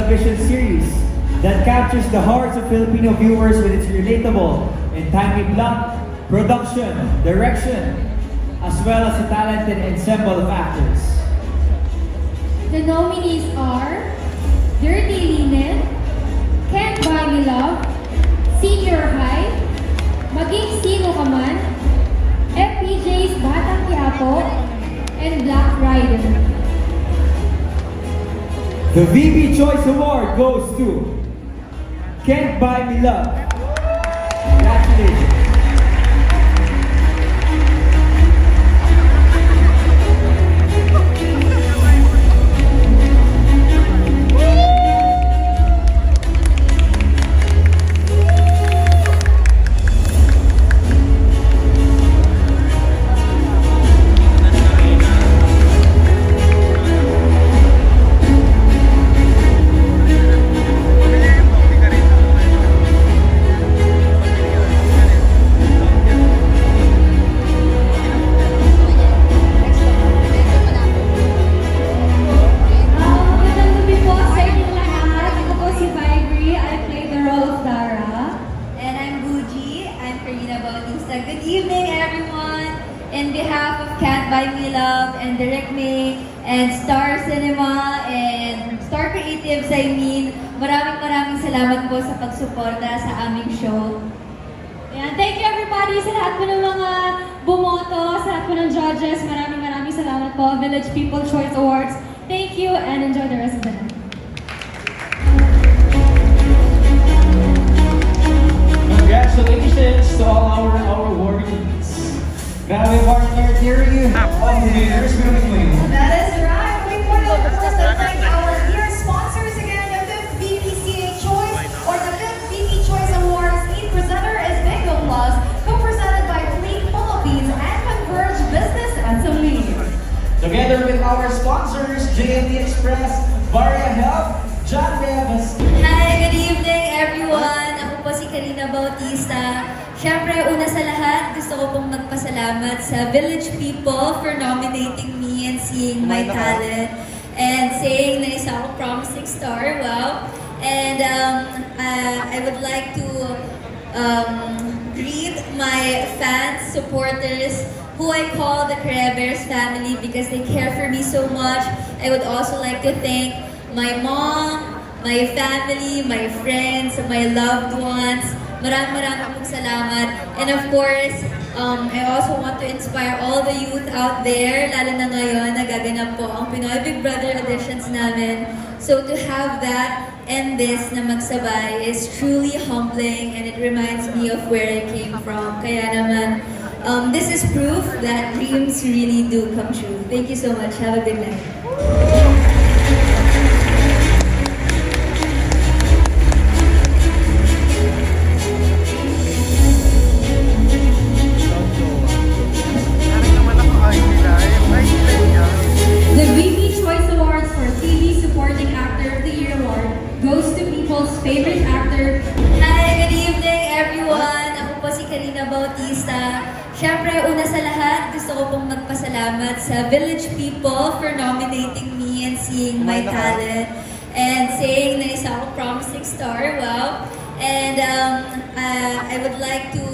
television series that captures the hearts of Filipino viewers with its relatable and timely plot, production, direction, as well as a talented ensemble of actors. The nominees are Dirty Linen, Can't Buy Me Love, Senior High, Maging Sino Ka Man, FPJ's Batang Quiapo, and Black Rider. The VB Choice Award goes to Can't Buy Me Love. Congratulations. Magandang gabi po sa inyong lahat. Ako po si Vibree. I play the role of Dara. And I'm Buji. I'm Karina Bautista. Good evening, everyone. In behalf of Can't Buy Me Love and Direct May and Star Cinema and Star Creatives, maraming salamat po sa pagsuporta sa aming show. Ayan, thank you everybody sa lahat po ng mga bumoto, sa lahat po ng judges. Maraming salamat po. Village People Choice Awards. Thank you and enjoy the rest of the night. Congratulations to all our awardees. Grabe partner, here you have all the winners. That is right. We want to, of course, to thank our dear sponsors again, the 5th BPCA Choice or the 5th BP Choice Awards. Lead presenter is Bingo Plus, co-presented by Fleet Philippines and Converge Business and Salim. Together with our sponsors, JMD Express, Varia Health, John Revas. Hi, good evening, everyone. Ako po si Karina Bautista. Siyempre, una sa lahat, gusto ko pong magpasalamat sa Village People for nominating me and seeing my talent and saying na isa akong promising star. Wow! And I would like to greet my fans, supporters, who I call the Crebears family because they care for me so much. I would also like to thank my mom, my family, my friends, my loved ones. Maraming pong salamat. And of course, I also want to inspire all the youth out there, lalo na ngayon, nagaganap po ang Pinoy Big Brother auditions namin. So to have that and this na magsabay is truly humbling and it reminds me of where I came from. Kaya naman, this is proof that dreams really do come true. Thank you so much. Have a good night. The VP Choice Awards for TV Supporting Actor of the Year Award goes to people's favorite actor. Hi, good evening everyone. Ako po si Karina Bautista. Siyempre, una sa lahat, gusto ko pong magpasalamat sa Village People for nominating me and seeing my talent and saying na isa akong promising star. Wow! And I would like to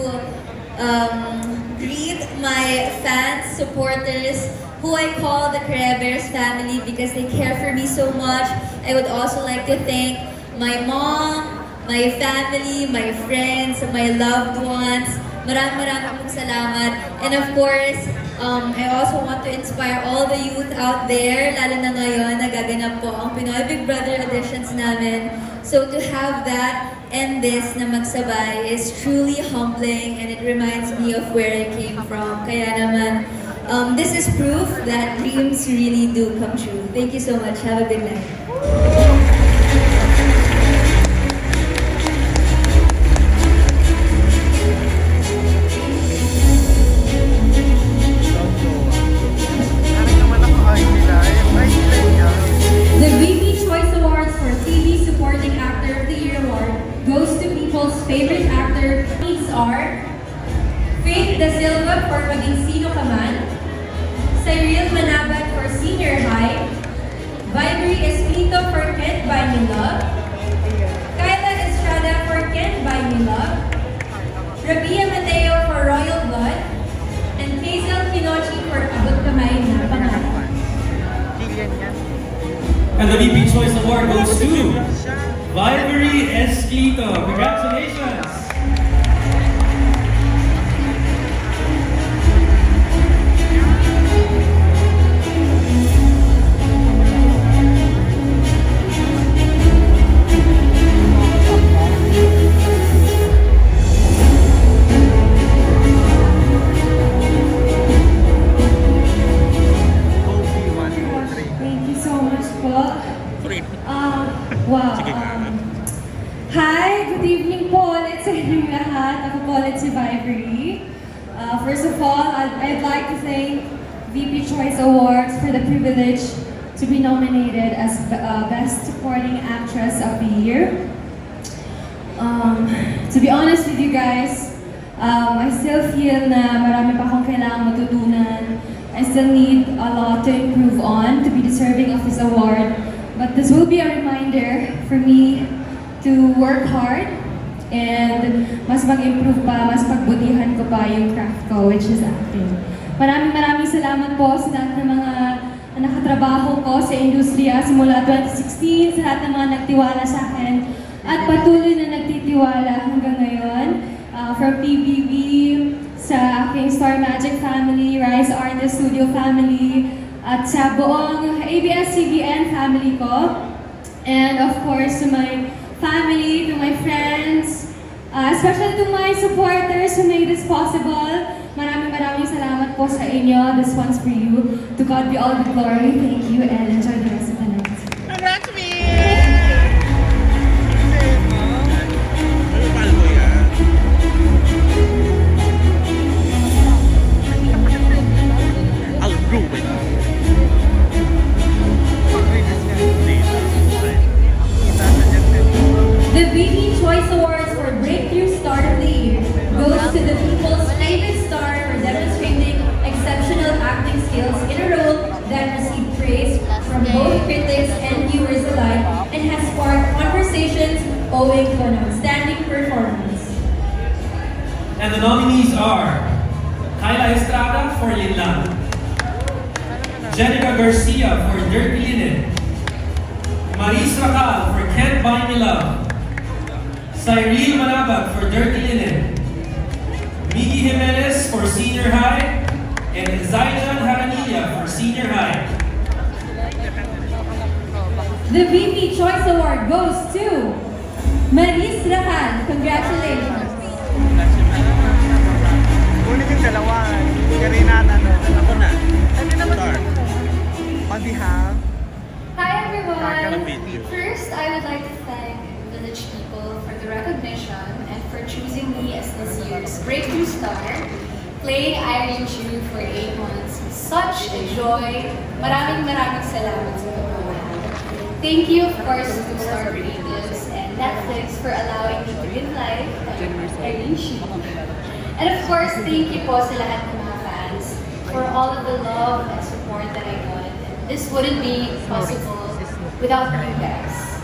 greet my fans, supporters, who I call the Crebears family because they care for me so much. I would also like to thank my mom, my family, my friends, my loved ones. Maraming pong salamat. And of course, I also want to inspire all the youth out there, lalo na ngayon, nagaganap po ang Pinoy Big Brother auditions namin. So to have that and this na magsabay is truly humbling and it reminds me of where I came from. Kaya naman, this is proof that dreams really do come true. Thank you so much. Have a good night. The VP Choice Awards for TV Supporting Actor of the Year Award goes to people's favorite actor. These are Faith Da Silva for Maging Sino Ka Man, Cyril Manabat for Senior High, Vibree SP My Love, Rabia Mateo for Royal Blood, and Hazel Kinochi for Abot Kamay na Pangalan. And the VP Choice Award goes to Vivery Esquito. Congratulations! Thank you so much po. Wow. Hi, good evening po ulit sa inyong lahat. Ako po ulit si Vivery. First of all, I'd like to thank VP Choice Awards for the privilege to be nominated as Best Supporting Actress of the Year. To be honest with you guys, I still feel na marami pa akong kailangang matutunan. I still need a lot to improve on to be deserving of this award. But this will be a reminder for me to work hard and mas mag-improve pa, mas pagbutihan ko pa yung craft ko, which is acting. Maraming salamat po sa lahat ng mga nakatrabaho ko sa industriya simula 2016, sa lahat ng mga nagtiwala sa akin at patuloy na nagtitiwala hanggang ngayon. From PBB, sa aking Star Magic family, Rise Artist Studio family, at sa buong ABS-CBN family ko. And of course, to my family, to my friends, especially to my supporters who made this possible. Maraming salamat po sa inyo. This one's for you. To God be all the glory. Thank you and enjoy the rest of the night. Congrats, me! The VP Choice Awards for Breakthrough Star of the Year goes to the people's favorite star for demonstrating exceptional acting skills in a role that received praise from both critics and viewers alike and has sparked conversations owing to an outstanding performance. And the nominees are Kyla Estrada for Yin Lang, Jenica Garcia for Dirty Linen, Maris Racal for Can't Buy Me Love, Cyril Manabag for Dirty Linen, Miggy Jimenez for Senior High, and Zaijan Haranilla for Senior High. The VP Choice Award goes to Maris Racal. Congratulations. Ulit yung dalawa. Karina at ano. Ako na. Ano naman? On behalf. Hi everyone! First, I would like to thank Village people for the recognition and for choosing me as this year's Breakthrough Star. Playing Irene Chu for 8 months was such a joy. Maraming salamat sa pagmamahal. Thank you, of course, to Star Creatives and Netflix for allowing me to give life to Irene Chu. And of course, thank you po sa lahat ng mga fans for all of the love and support that I got. This wouldn't be possible without you guys.